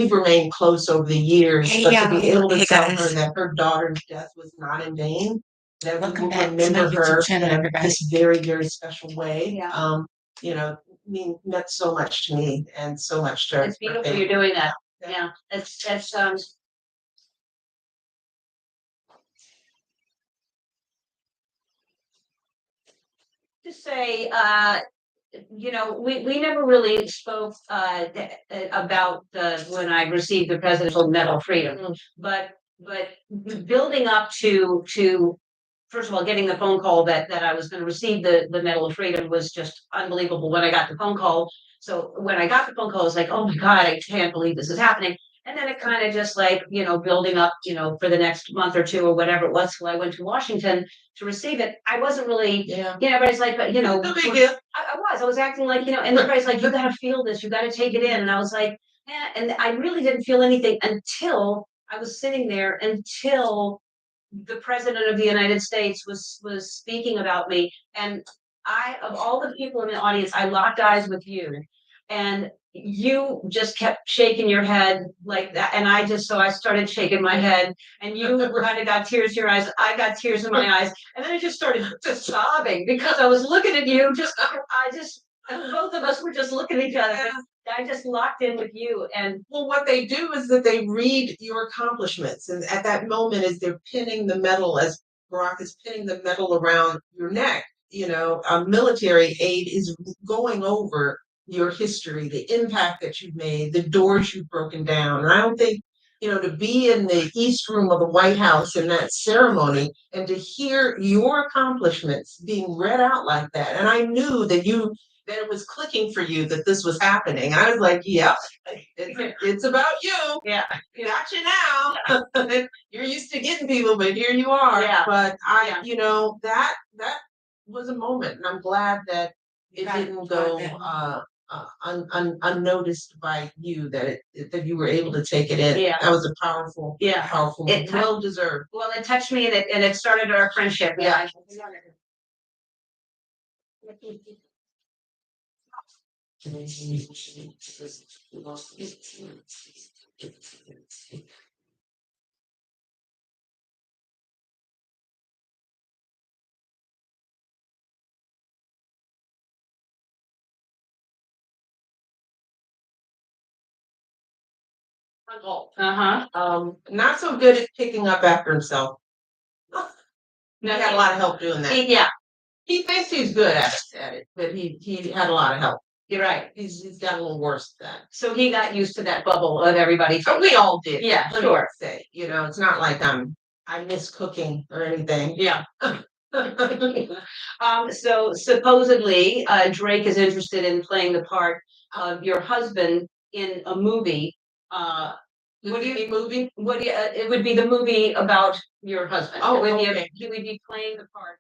we've remained close over the years, but to be able to Hey tell her guys, that her daughter's death was not in vain, that we welcome will back to my remember her YouTube channel, in everybody. this very, very special way. Yeah. You know, meant so much to me and so much to It's her beautiful family. you're doing that. Yeah. Yeah, it's to say, we never really spoke about when I received the Presidential Medal of Freedom, but building up to first of all, getting the phone call that I was going to receive the Medal of Freedom was just unbelievable when I got the phone call. So when I got the phone call, I was like, oh my God, I can't believe this is happening. And then it kind of just like, building up, for the next month or two or whatever it was till I went to Washington to receive it. I wasn't really, Yeah. everybody's like, but No big deal. I was acting like, and everybody's like, you gotta feel this, you gotta take it in. And I was like, and I really didn't feel anything until I was sitting there until the president of the United States was speaking about me. And of all the people in the audience, I locked eyes with you. And you just kept shaking your head like that. And so I started shaking my head. And you kind of got tears in your eyes. I got tears in my eyes. And then I just started just sobbing because I was looking at you. And both of us were just looking at each other. I just locked in with you. And well, what they do is that they read your accomplishments, and at that moment, as they're pinning the medal, as Barack is pinning the medal around your neck, military aid is going over your history, the impact that you've made, the doors you've broken down. And I don't think, to be in the East Room of the White House in that ceremony and to hear your accomplishments being read out like that. And I knew that it was clicking for you that this was happening. I was like, yep, it's about you. yeah, Got you now. You're used to getting people, but here you are. Yeah. But that was a moment, and I'm glad that it didn't go unnoticed by you. That you were able to take it in. Yeah. That was a powerful, powerful, well deserved. Well, it touched me, and it started our friendship. Yeah. Not so good at picking up after himself. He had a lot of help doing that. Yeah, He thinks he's good at it, but he had a lot of help. you're right. He's got a little worse at that. So he got used to that bubble of everybody. Oh, we all did. Yeah, let sure. me say, it's not like I miss cooking or anything. Yeah. So supposedly, Drake is interested in playing the part of your husband in a movie. What do you movie? What do you? It would be the movie about your husband. Oh, it would okay. He would be playing the part.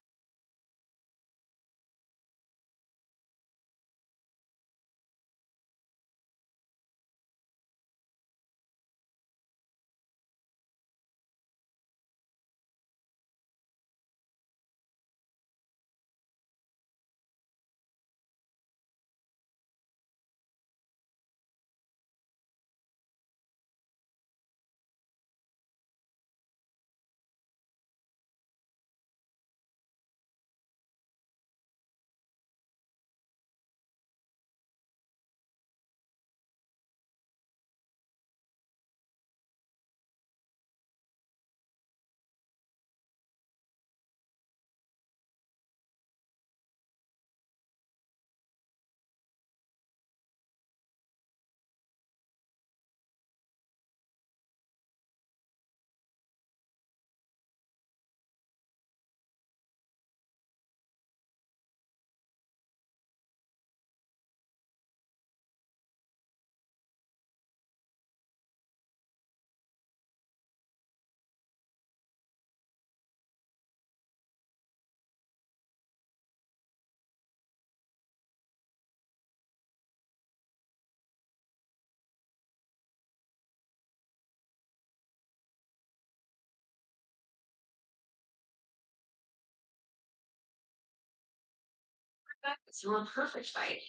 It's a perfect fight.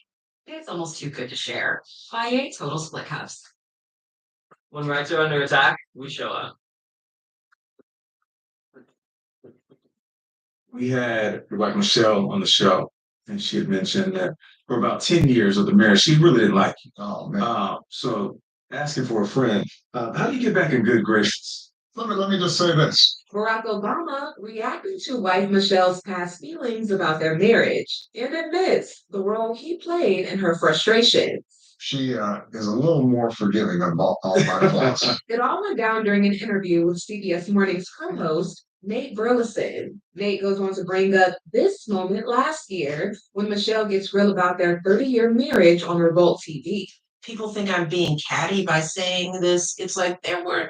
It's almost too good to share. I ate total split cups. When rights are under attack, we show up. We had like Michelle on the show, and she had mentioned that for about 10 years of the marriage, she really didn't like you. Oh man. So asking for a friend, how do you get back in good graces? Let me just say this. Barack Obama reacted to wife Michelle's past feelings about their marriage and admits the role he played in her frustration. She is a little more forgiving of all my flaws. It all went down during an interview with CBS Morning's co-host, Nate Burleson. Nate goes on to bring up this moment last year when Michelle gets real about their 30-year marriage on Revolt TV. People think I'm being catty by saying this. It's like there were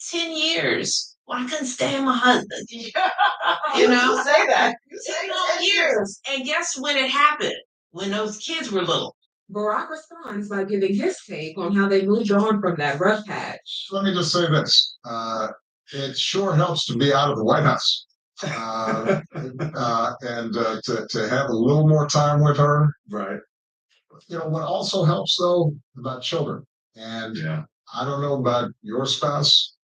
10 years. Well, I couldn't stand my husband. You know? Say that. You say 10 years. And guess when it happened? When those kids were little. Barack responds by giving his take on how they moved on from that rough patch. Let me just say this. It sure helps to be out of the White House. And to have a little more time with her. Right. You know, what also helps though about children. And yeah. I don't know about your spouse.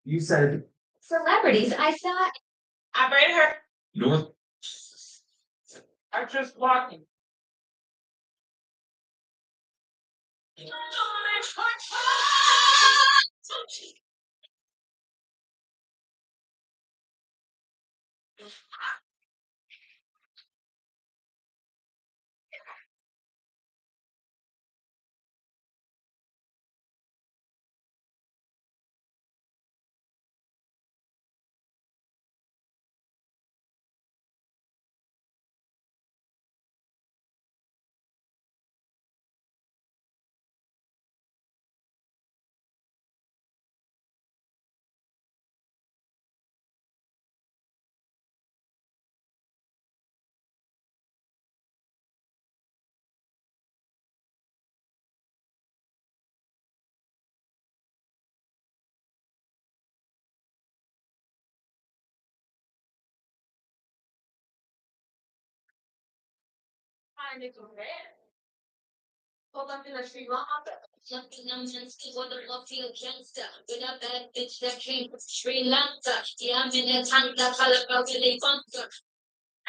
You said Celebrities, I thought. I braided her. North. I just walking. Hold up in the street, Jumping on Jenska, what a love feel gangster. With a bad bitch that came from Sri Lanka. Yeah, I'm in a tanga, really bunker.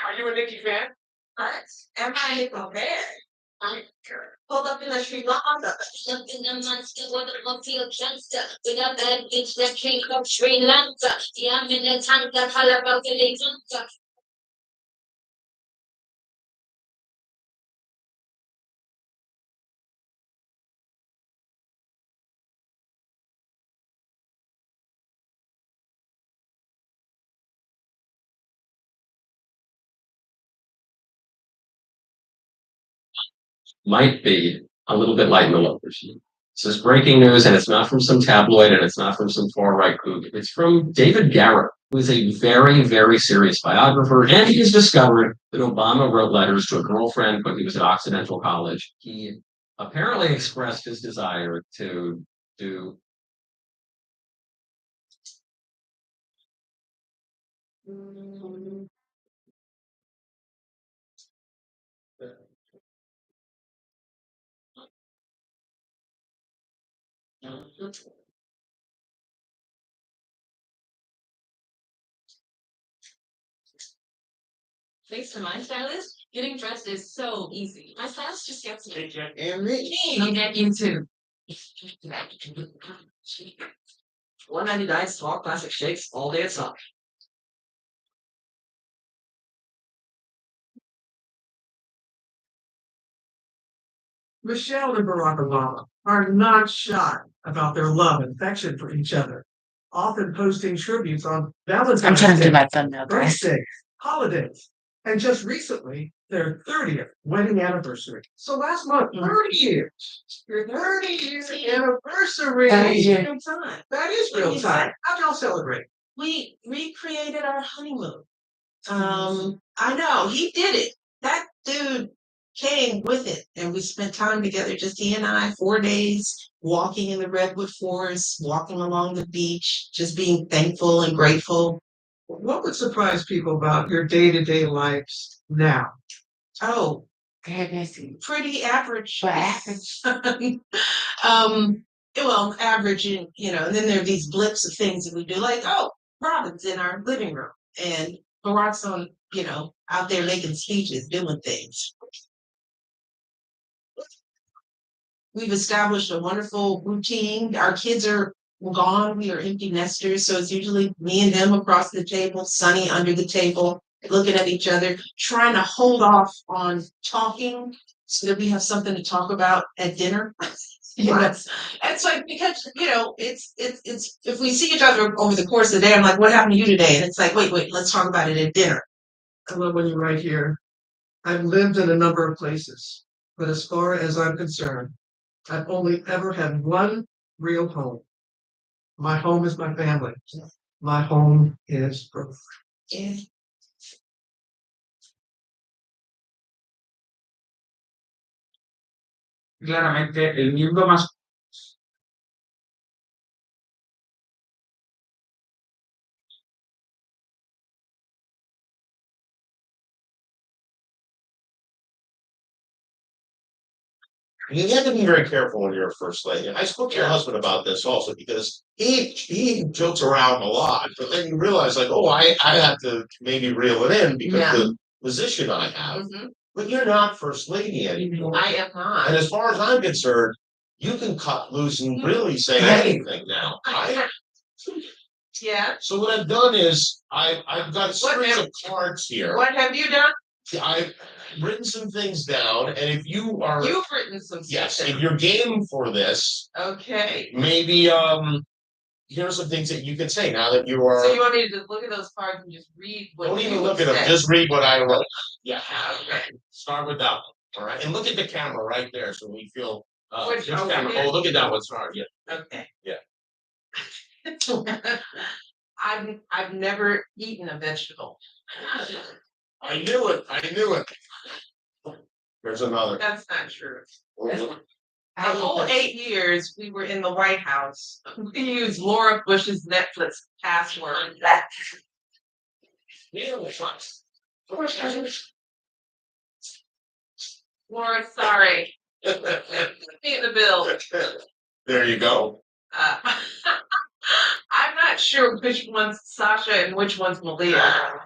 Are you a Nicki fan? What? Am I a Nicki fan? Hold up in the street, Jumping on Jenska, what a love feel gangster. With a bad bitch that came from Sri Lanka. Yeah, I'm in a tanga, really bunker. Might be a little bit light in the loafers. This is breaking news, and it's not from some tabloid, and it's not from some far right kook. It's from David Garrett, who is a very, very serious biographer, and he has discovered that Obama wrote letters to a girlfriend when he was at Occidental College. He apparently expressed his desire to do. Thanks to my stylist, getting dressed is so easy. My stylist just gets me. And me. I'll get you too. 199 small classic shakes all day at Sonic. Michelle and Barack Obama are not shy about their love and affection for each other, often posting tributes on Valentine's Day, birthdays, holidays, and just recently, their 30th wedding anniversary. So last month, 30 years. Your 30 year anniversary. That is real time. That is real time. How'd y'all celebrate? We recreated our honeymoon. I know he did it. That dude came with it, and we spent time together, just he and I, 4 days, walking in the redwood forest, walking along the beach, just being thankful and grateful. What would surprise people about your day-to-day lives now? Oh, pretty average. um, well, averaging, and then there are these blips of things that we do, like, oh, Robin's in our living room, and Barack's on, out there making speeches, doing things. We've established a wonderful routine. Our kids are gone. We are empty nesters. So it's usually me and him across the table, Sonny under the table, looking at each other, trying to hold off on talking so that we have something to talk about at dinner. It's like, because it's if we see each other over the course of the day, I'm like, what happened to you today? And it's like, wait, let's talk about it at dinner. I love when you write here. I've lived in a number of places, but as far as I'm concerned, I've only ever had one real home. My home is my family. My home is Earth. Yeah. Claramente, el miembro más You have to be very careful when you're a first lady. And I spoke to your husband about this also because he jokes around a lot, but then you realize like, oh, I have to maybe reel it in because Yeah. the position I have. Mhm. But you're not first lady anymore. I am not. And as far as I'm concerned, you can cut loose and really say anything now. Right? Yeah. So what I've done is I've got a series of cards here. What have you done? I've written some things down, and if you are You've written some yes, stuff if down. you're game for this, Okay. maybe here are some things that you can say now that you are. So you want me to just look at those cards and just read what Don't you even would look at them. say? Just read what I wrote. Yeah. Okay. Start with that one. All right, and look at the camera right there, so we feel. Which Which one? camera? Here? Oh, look at that one. Sorry. Yeah. Okay. Yeah. I've never eaten a vegetable. I knew it. I knew it. There's another. That's not true. Mhm. The whole 8 years we were in the White House, we used Laura Bush's Netflix password. Yeah, that's Laura, sorry. Put me in the bill. There you go. Uh, I'm not sure which one's Sasha and which one's Malia.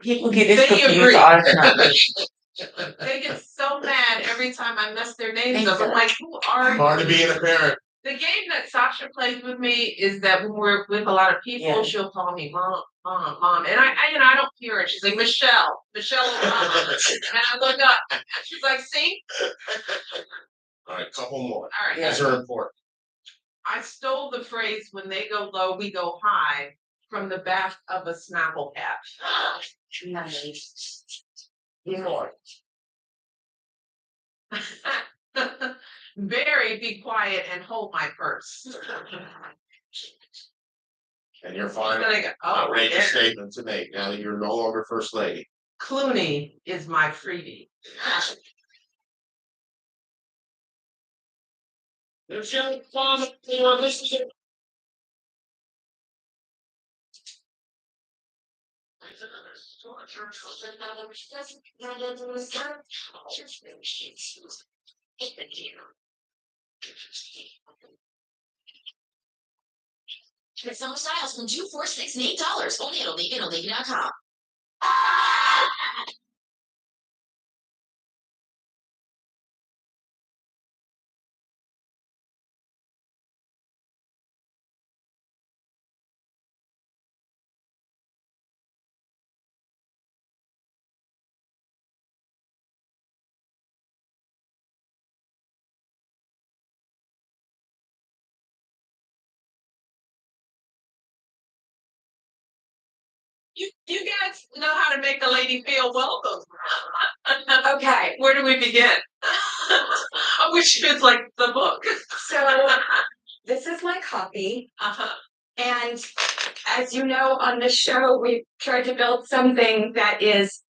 People get this They confused agree. all the time. They get so mad every time I mess their names up. I'm like, who are Hard to you? be a parent. The game that Sasha plays with me is that when we're with a lot of people, Yeah. she'll call me mom, mom, mom, and I don't hear it. She's like Michelle, Obama, and I look up. She's like, see, All right, couple more. all right. These are important. I stole the phrase "when they go low, we go high" from the back of a Snapple cap. Nice. More. Barry, be quiet and hold my purse. And your final Then I go, oh, outrageous yeah. statement to make now that you're no longer first lady. Clooney is my freebie. There's your father, this is it. Get summer styles from $2, $4, $6, and $8 only at Olivia and Olivia.com. You guys know how to make a lady feel welcome. Okay, where do we begin? Which is like the book. So this is my copy. And as you know, on this show, we tried to build something that is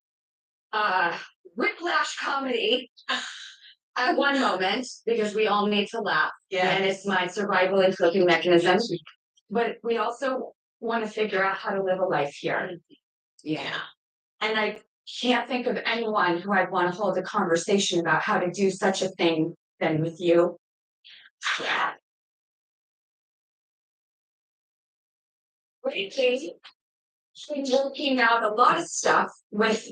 whiplash comedy at one moment, because we all need to laugh. Yeah. And it's my survival and coping mechanism. But we also want to figure out how to live a life here. Yeah. And I can't think of anyone who I'd want to hold a conversation about how to do such a thing than with you. Yeah. Lately, been working out a lot of stuff with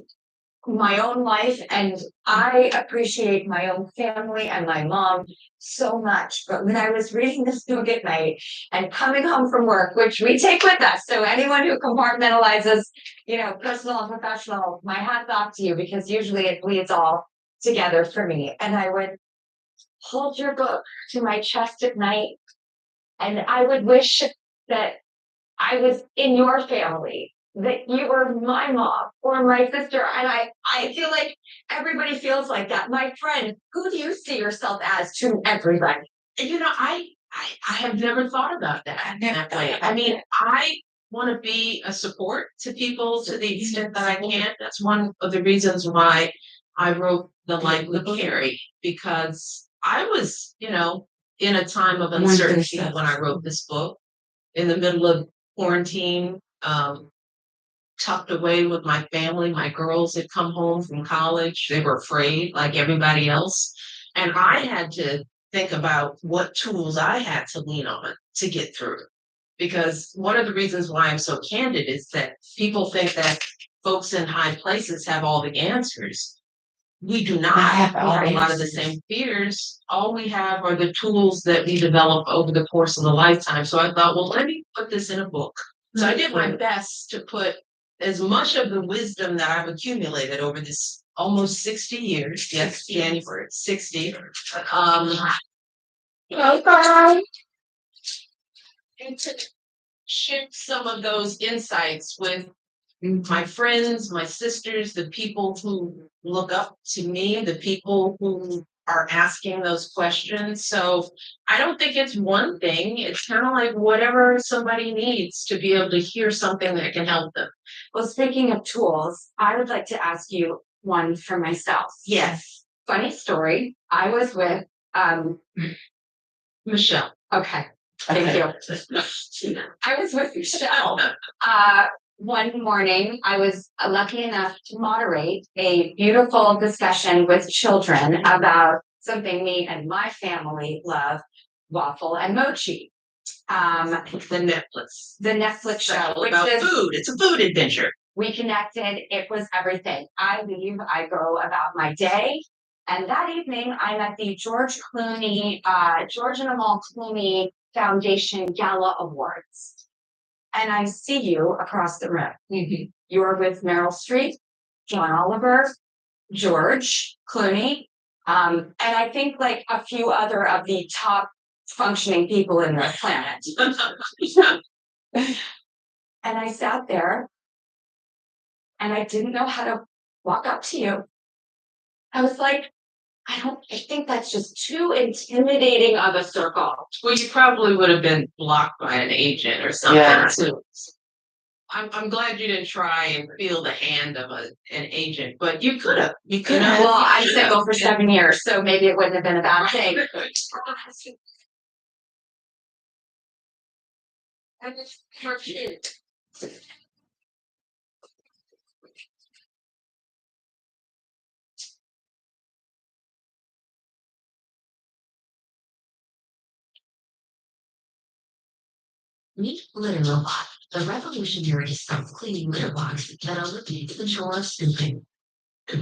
my own life, and I appreciate my own family and my mom so much. But when I was reading this book at night and coming home from work, which we take with us, so anyone who compartmentalizes, personal and professional, my hat's off to you, because usually it bleeds all together for me. And I would hold your book to my chest at night, and I would wish that I was in your family, that you were my mom or my sister. And I feel like everybody feels like that. My friend, who do you see yourself as to everybody? I have never thought about that way. I mean, I want to be a support to people to the extent that I can. That's one of the reasons why I wrote The Life with Carrie, because I was, in a time of uncertainty when I wrote this book, in the middle of quarantine, tucked away with my family. My girls had come home from college. They were afraid, like everybody else. And I had to think about what tools I had to lean on to get through. Because one of the reasons why I'm so candid is that people think that folks in high places have all the answers. We do not. We have a lot of the same fears. All we have are the tools that we develop over the course of a lifetime. So I thought, well, let me put this in a book. So I did my best to put as much of the wisdom that I've accumulated over this almost 60 years. Yes, January 60. And to share some of those insights with my friends, my sisters, the people who look up to me, the people who are asking those questions. So I don't think it's one thing. It's kind of like whatever somebody needs to be able to hear something that can help them. Well, speaking of tools, I would like to ask you one for myself. Yes. Funny story. I was with Michelle. Okay. Thank you. I was with Michelle. One morning, I was lucky enough to moderate a beautiful discussion with children about something me and my family love, waffle and mochi. The Netflix show, all which about is food. It's a food adventure. We connected. It was everything. I leave, I go about my day. And that evening, I'm at the George and Amal Clooney Foundation Gala Awards. And I see you across the room. Mm-hmm. You're with Meryl Streep, John Oliver, George Clooney, and I think like a few other of the top functioning people in the planet. And I sat there and I didn't know how to walk up to you. I was like, I think that's just too intimidating of a circle. Well, you probably would have been blocked by an agent or something too. I'm glad you didn't try and feel the hand of an agent, but you could have. You could have. Well, I'm single for 7 years, so maybe it wouldn't have been a bad thing. And it's for you. Meet Leolah, the revolutionary self-cleaning litter box that eliminates the chore of snooping. My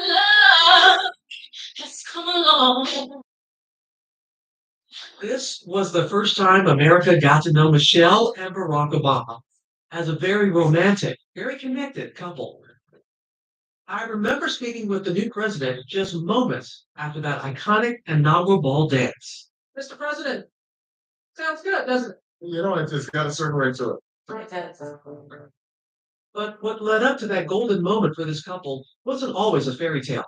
love has come along. This was the first time America got to know Michelle and Barack Obama as a very romantic, very connected couple. I remember speaking with the new president just moments after that iconic inaugural ball dance. Mr. President, sounds good, doesn't it? It just got a certain way to it. But what led up to that golden moment for this couple wasn't always a fairy tale.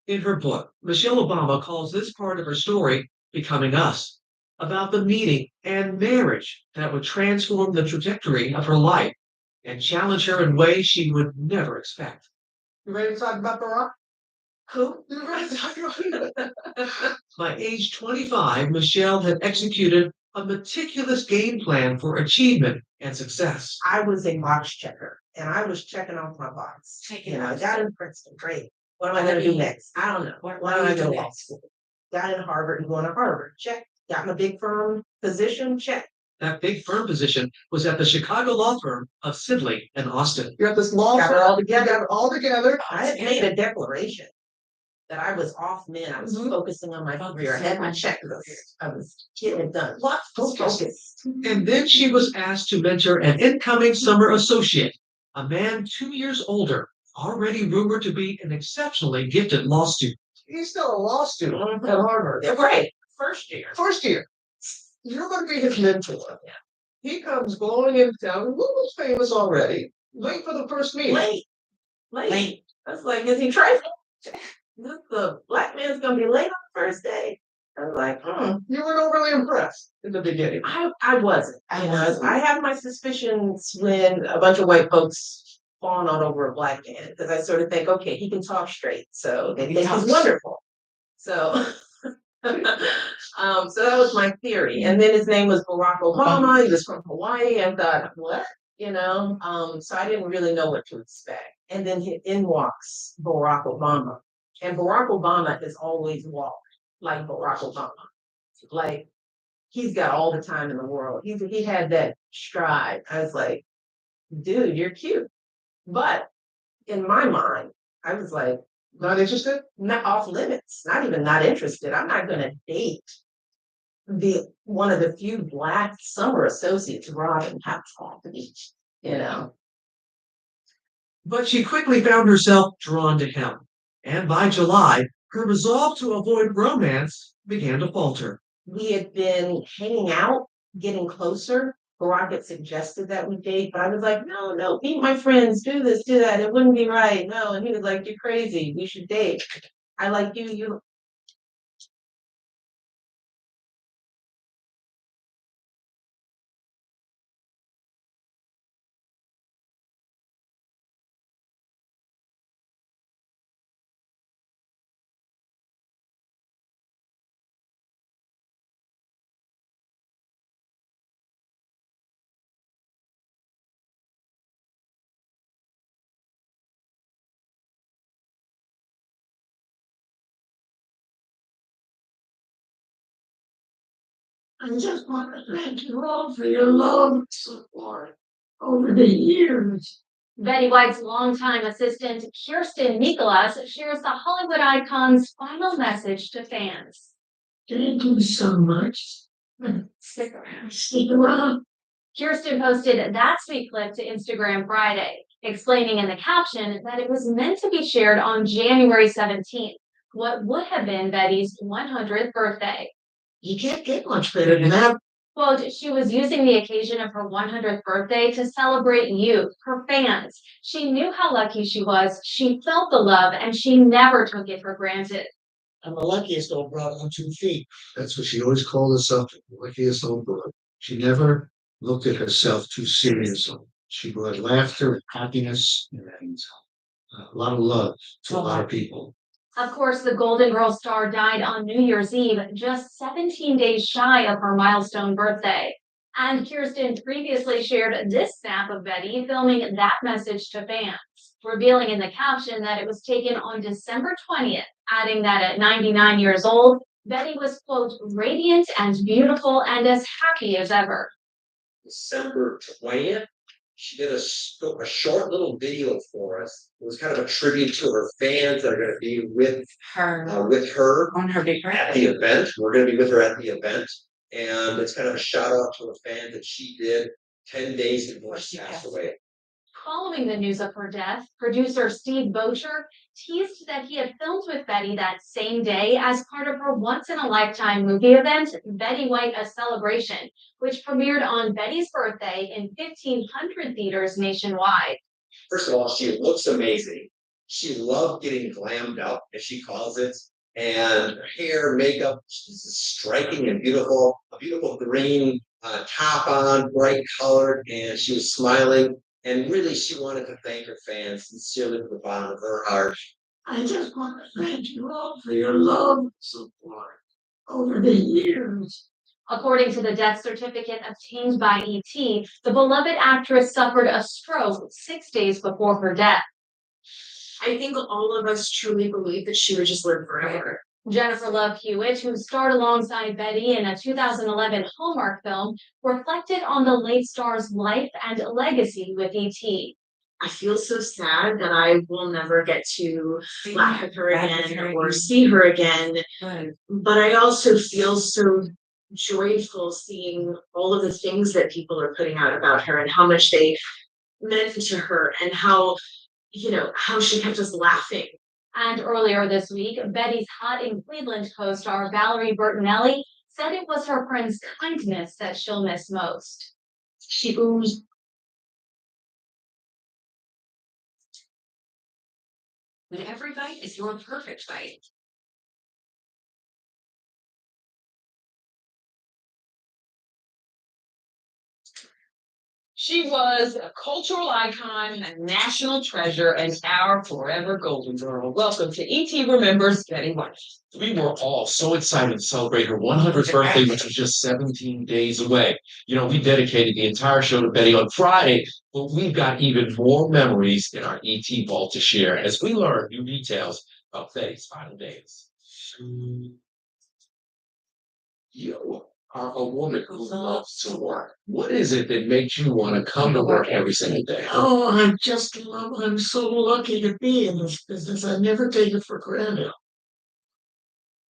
In her book, Michelle Obama calls this part of her story Becoming Us, about the meeting and marriage that would transform the trajectory of her life and challenge her in ways she would never expect. You ready to talk about Barack? Who? By age 25, Michelle had executed a meticulous game plan for achievement and success. I was a box checker, and I was checking off my box. I got in Princeton, great. What am I going to do next? I don't know. Why don't I go to law school? Got in Harvard and going to Harvard, check. Got my big firm position, check. That big firm position was at the Chicago law firm of Sidley and Austin. You got this law Got it firm all together. got it all together. I had made a declaration that I was off men. I was focusing on my career. I had my checklist. I was getting it done. Focused. And then she was asked to mentor an incoming summer associate, a man 2 years older, already rumored to be an exceptionally gifted law student. He's still a law student at Harvard. Right. First year. First year. You're going to be his mentor. He comes blowing into town. Who was famous already? Late for the first meeting. Late. I was like, is he trying? The black man's going to be late on the first day. I was like, You weren't overly impressed in the beginning. I wasn't. I have my suspicions when a bunch of white folks fawn on over a black man because I sort of think, okay, he can talk straight, so they think he's wonderful. So, so that was my theory. And then his name was Barack Obama. He was from Hawaii. I thought, what? So I didn't really know what to expect. And then in walks Barack Obama. And Barack Obama has always walked like Barack Obama. Like, he's got all the time in the world. He had that stride. I was like, dude, you're cute. But in my mind, I was like, not interested? Not off limits. Not even not interested. I'm not going to date one of the few black summer associates Robin have on the beach, But she quickly found herself drawn to him. And by July, her resolve to avoid romance began to falter. We had been hanging out, getting closer. Barack had suggested that we date, but I was like, no, meet my friends, do this, do that. It wouldn't be right. No. And he was like, you're crazy. We should date. I like you. I just want to thank you all for your love and support over the years. Betty White's longtime assistant, Kirsten Nicholas, shares the Hollywood icon's final message to fans. Thank you so much. Stick around. Stick around. Kirsten posted that sweet clip to Instagram Friday, explaining in the caption that it was meant to be shared on January 17th, what would have been Betty's 100th birthday. You can't get much better than that. Quote, she was using the occasion of her 100th birthday to celebrate you, her fans. She knew how lucky she was. She felt the love and she never took it for granted. I'm the luckiest old broad on 2 feet. That's what she always called herself, the luckiest old broad. She never looked at herself too seriously. She brought laughter and happiness and a lot of love to a lot of people. Of course, the Golden Girl star died on New Year's Eve, just 17 days shy of her milestone birthday. And Kirsten previously shared this snap of Betty filming that message to fans, revealing in the caption that it was taken on December 20th, adding that at 99 years old, Betty was, quote, radiant and beautiful and as happy as ever. December 20th, she did a short little video for us. It was kind of a tribute to her fans that are going to be with her on her big at the event. We're going to be with her at the event, and it's kind of a shout out to her fans that she did 10 days before she passed away. Following the news of her death, producer Steve Bocher teased that he had filmed with Betty that same day as part of her once-in-a-lifetime movie event, Betty White: A Celebration, which premiered on Betty's birthday in 1,500 theaters nationwide. First of all, she looks amazing. She loved getting glammed up, as she calls it. And her hair, makeup, she's striking and beautiful. A beautiful green top on, bright colored, and she was smiling. And really, she wanted to thank her fans sincerely from the bottom of her heart. I just want to thank you all for your love and support over the years. According to the death certificate obtained by ET, the beloved actress suffered a stroke 6 days before her death. I think all of us truly believe that she would just live forever. Jennifer Love Hewitt, who starred alongside Betty in a 2011 Hallmark film, reflected on the late star's life and legacy with ET. I feel so sad that I will never get to laugh with her again or see her again. But I also feel so joyful seeing all of the things that people are putting out about her and how much they meant to her and how, how she kept us laughing. And earlier this week, Betty's Hot in Cleveland co-star Valerie Bertinelli said it was her friend's kindness that she'll miss most. She oozed. But every bite is your perfect bite. She was a cultural icon, a national treasure, and our forever golden girl. Welcome to ET Remembers Betty White. We were all so excited to celebrate her 100th birthday, which was just 17 days away. We dedicated the entire show to Betty on Friday, but we've got even more memories in our ET vault to share as we learn new details about Betty's final days. You are a woman who loves to work. What is it that makes you want to come to work every single day? Oh, I'm so lucky to be in this business. I never take it for granted.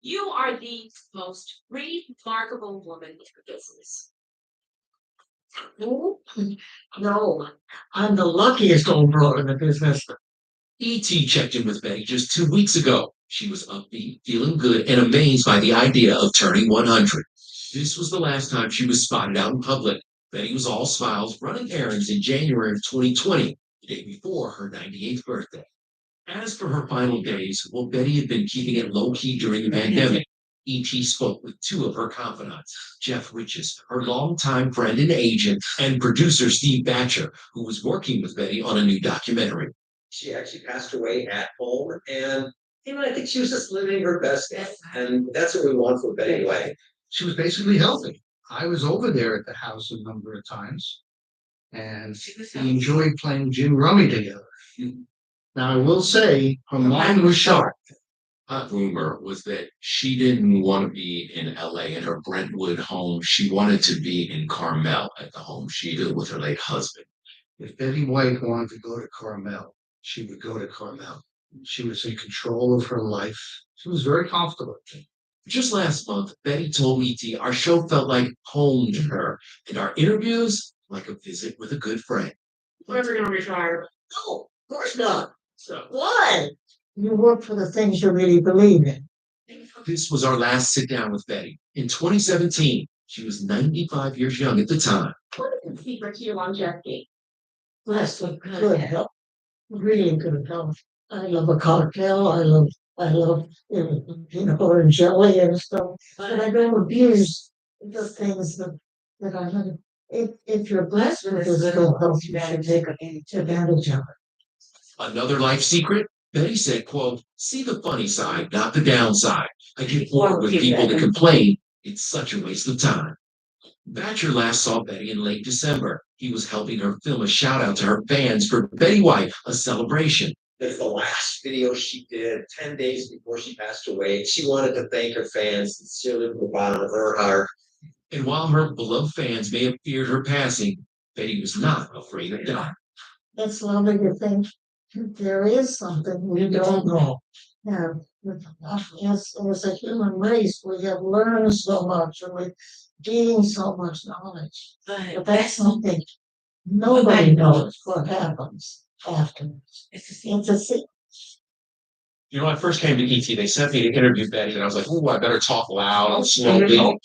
You are the most remarkable woman in the business. No, I'm the luckiest old broad in the business. E.T. checked in with Betty just 2 weeks ago. She was upbeat, feeling good, and amazed by the idea of turning 100. This was the last time she was spotted out in public. Betty was all smiles, running errands in January of 2020, the day before her 98th birthday. As for her final days, well, Betty had been keeping it low-key during the pandemic. E.T. spoke with two of her confidants, Jeff Riches, her longtime friend and agent, and producer Steve Batcher, who was working with Betty on a new documentary. She actually passed away at home, and I think she was just living her best life, and that's what we want for Betty White. She was basically healthy. I was over there at the house a number of times, and we enjoyed playing gin rummy together. Now, I will say, her mind was sharp. A rumor was that she didn't want to be in LA in her Brentwood home. She wanted to be in Carmel at the home she lived with her late husband. If Betty White wanted to go to Carmel, she would go to Carmel. She was in control of her life. She was very comfortable. Just last month, Betty told E.T. our show felt like home to her, and our interviews like a visit with a good friend. We're never going to retire. No, of course not. So, Why? You work for the things you really believe in. this was our last sit down with Betty. In 2017, she was 95 years young at the time. What is the secret to your longevity? That's what good health. Really good health. I love a cocktail. I love peanut butter and jelly and stuff. But I don't abuse the things that I have. If you're blessed with this good health, you should take advantage of it. Another life secret? Betty said, quote, see the funny side, not the downside. I get bored with people that complain. It's such a waste of time. Batcher last saw Betty in late December. He was helping her film a shout out to her fans for Betty White, a celebration. That's the last video she did 10 days before she passed away. She wanted to thank her fans sincerely from the bottom of her heart. And while her beloved fans may have feared her passing, Betty was not afraid of dying. It's lovely to think there is something we don't know. Yeah, as a human race, we have learned so much and we've gained so much knowledge. But that's something Nobody knows what happens afterwards. It's a secret. You know, when I first came to ET, they sent me to interview Betty, and I was like, "Ooh, I better talk loud, slowly."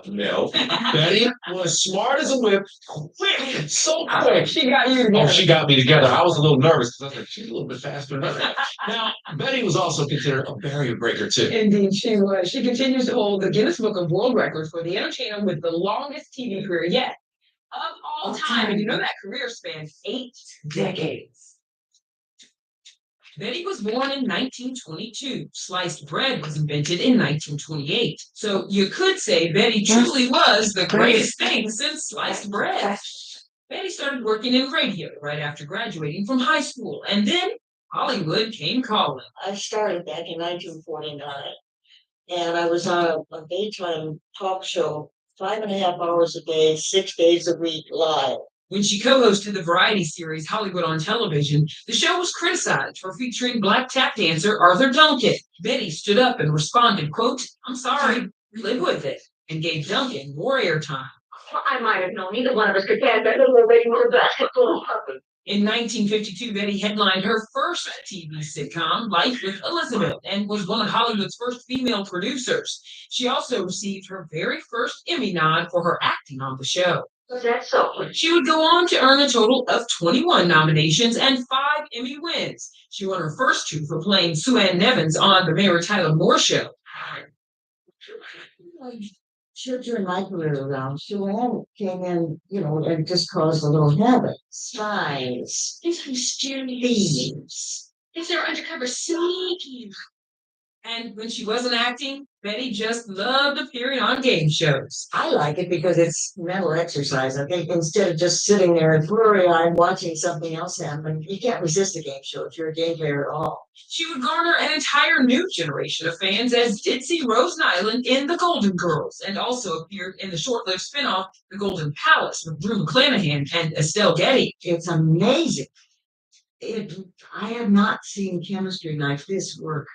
No. Betty was smart as a whip, quick, so quick. She got you Oh, together. she got me together. I was a little nervous because I was like, she's a little bit faster than I am. Now, Betty was also considered a barrier breaker too. Indeed, she was. She continues to hold the Guinness Book of World Records for the entertainer with the longest TV career yet of all time. And you know that career spans 8 decades. Betty was born in 1922. Sliced bread was invented in 1928. So you could say Betty truly was the greatest thing since sliced bread. Betty started working in radio right after graduating from high school, and then Hollywood came calling. I started back in 1949, and I was on a daytime talk show, 5.5 hours a day, 6 days a week, live. When she co-hosted the variety series Hollywood on Television, the show was criticized for featuring black tap dancer Arthur Duncan. Betty stood up and responded, quote, "I'm sorry, live with it," and gave Duncan more airtime. Well, I might have known either one of us could dance better than nobody knew that. In 1952, Betty headlined her first TV sitcom, Life with Elizabeth, and was one of Hollywood's first female producers. She also received her very first Emmy nod for her acting on the show. That's so. She would go on to earn a total of 21 nominations and 5 Emmy wins. She won her first 2 for playing Sue Ann Nevins on The Mary Tyler Moore Show. During my career around, Sue Ann came in, and just caused a little havoc. Spies, thieves. If they're undercover sneaky. And when she wasn't acting, Betty just loved appearing on game shows. I like it because it's mental exercise. I think instead of just sitting there and blurry-eyed watching something else happen, you can't resist a game show if you're a game player at all. She would garner an entire new generation of fans as Ditzy Rose Nyland in The Golden Girls, and also appeared in the short-lived spinoff The Golden Palace with Drew McClanahan and Estelle Getty. It's amazing. I have not seen chemistry like this work.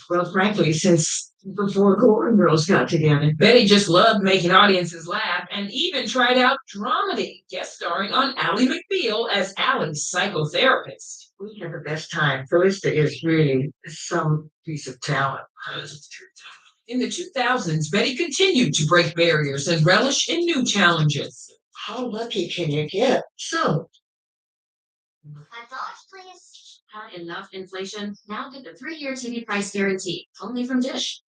Well, frankly, since before Golden Girls got together. Betty just loved making audiences laugh and even tried out dramedy, guest starring on Ally McBeal as Ally's psychotherapist. We had the best time. Felicity is really some piece of talent. In the 2000s, Betty continued to break barriers and relish in new challenges. How lucky can you get? So, $5, please. Had enough inflation. Now get the 3-year TV price guarantee. Only from Dish.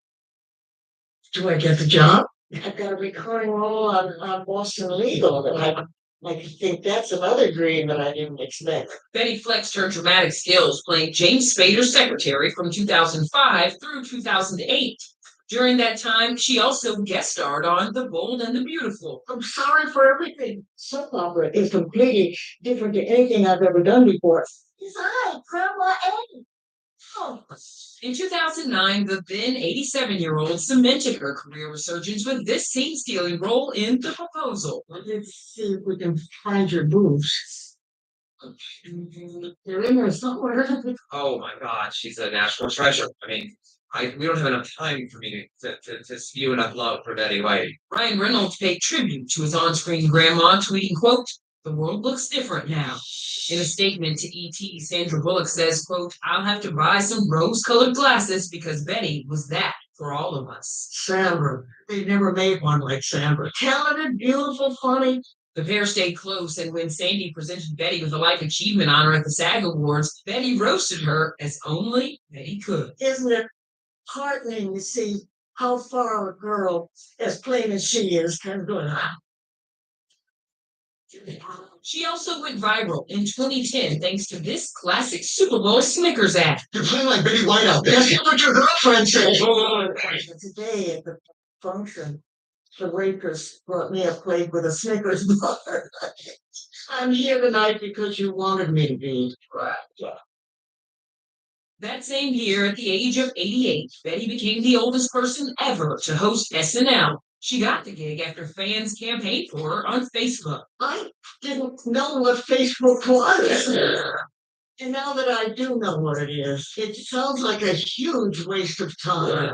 do I get the job? I've got a recurring role on Boston Legal, and I think that's another dream that I didn't expect. Betty flexed her dramatic skills playing James Spader's secretary from 2005 through 2008. During that time, she also guest starred on The Bold and the Beautiful. I'm sorry for everything. Soap opera is completely different to anything I've ever done before. Is I, Grandma Eddie? Oh. In 2009, the then 87-year-old cemented her career resurgence with this scene-stealing role in The Proposal. Let's see if we can find your boobs. They're in there somewhere. Oh my God, she's a national treasure. I mean, we don't have enough time for me to spew enough love for Betty White. Ryan Reynolds paid tribute to his on-screen grandma, tweeting, quote, "The world looks different now." In a statement to ET, Sandra Bullock says, quote, "I'll have to buy some rose-colored glasses because Betty was that for all of us." Sandra. They never made one like Sandra. Talented, beautiful, funny. The pair stayed close, and when Sandy presented Betty with a Life Achievement Honor at the SAG Awards, Betty roasted her as only Betty could. Isn't it heartening to see how far a girl as plain as she is can go? She also went viral in 2010 thanks to this classic Super Bowl Snickers ad. You're playing like Betty White out there. That's what your girlfriend said. Today at the function, the waitress brought me a plate with a Snickers bar. I'm here tonight because you wanted me to be. Right. That same year, at the age of 88, Betty became the oldest person ever to host SNL. She got the gig after fans campaigned for her on Facebook. I didn't know what Facebook was. And now that I do know what it is, it sounds like a huge waste of time.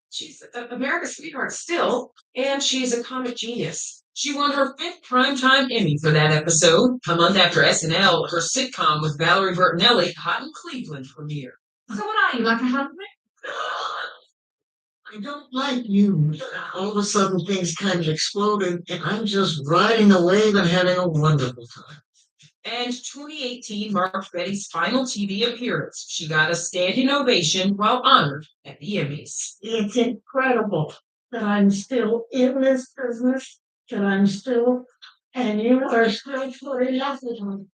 She's America's sweetheart still, and she's a comic genius. She won her fifth Primetime Emmy for that episode. A month after SNL, her sitcom with Valerie Bertinelli, Hot in Cleveland, premiered. So what are you, like a husband? I don't like you. All of a sudden, things kind of exploded, and I'm just riding a wave and having a wonderful time. And 2018 marked Betty's final TV appearance. She got a standing ovation while honored at the Emmys. It's incredible that I'm still in this business, that I'm still, and you are still putting effort on.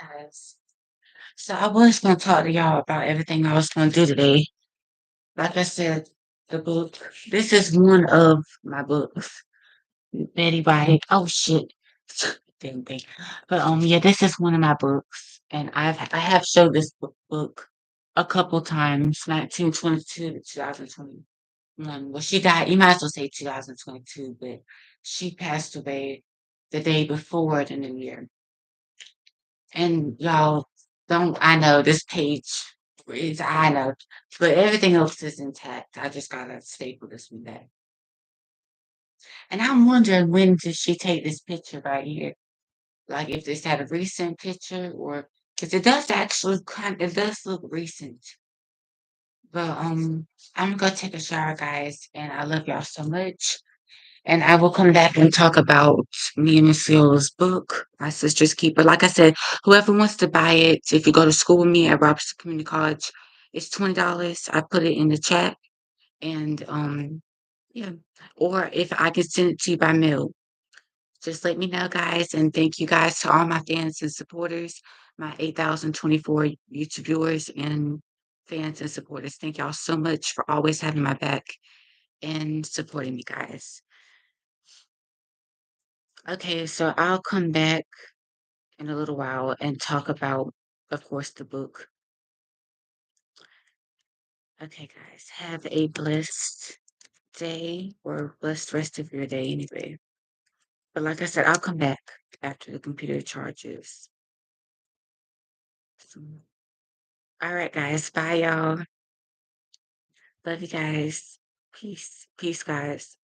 Yes. So I was gonna talk to y'all about everything I was gonna do today. Like I said, the book. This is one of my books. Betty White. Oh shit. thing. But yeah, this is one of my books, and I have showed this book a couple times, 1922 to 2021. Well, she died. You might as well say 2022, but she passed away the day before the new year. And y'all don't. I know this page is. I know, but everything else is intact. I just gotta staple this one back. And I'm wondering when did she take this picture right here? Like if this had a recent picture or because it does actually it does look recent. But I'm gonna go take a shower, guys, and I love y'all so much. And I will come back and talk about me and Miss Leola's book, My Sister's Keeper. Like I said, whoever wants to buy it, if you go to school with me at Robertson Community College, it's $20. I put it in the chat. And yeah. Or if I can send it to you by mail. Just let me know, guys, and thank you guys to all my fans and supporters, my 8,024 YouTube viewers and fans and supporters. Thank y'all so much for always having my back and supporting me, guys. Okay, so I'll come back in a little while and talk about, of course, the book. Okay, guys, have a blessed day or blessed rest of your day anyway. But like I said, I'll come back after the computer charges. So, all right, guys. Bye, y'all. Love you guys. Peace. Peace, guys.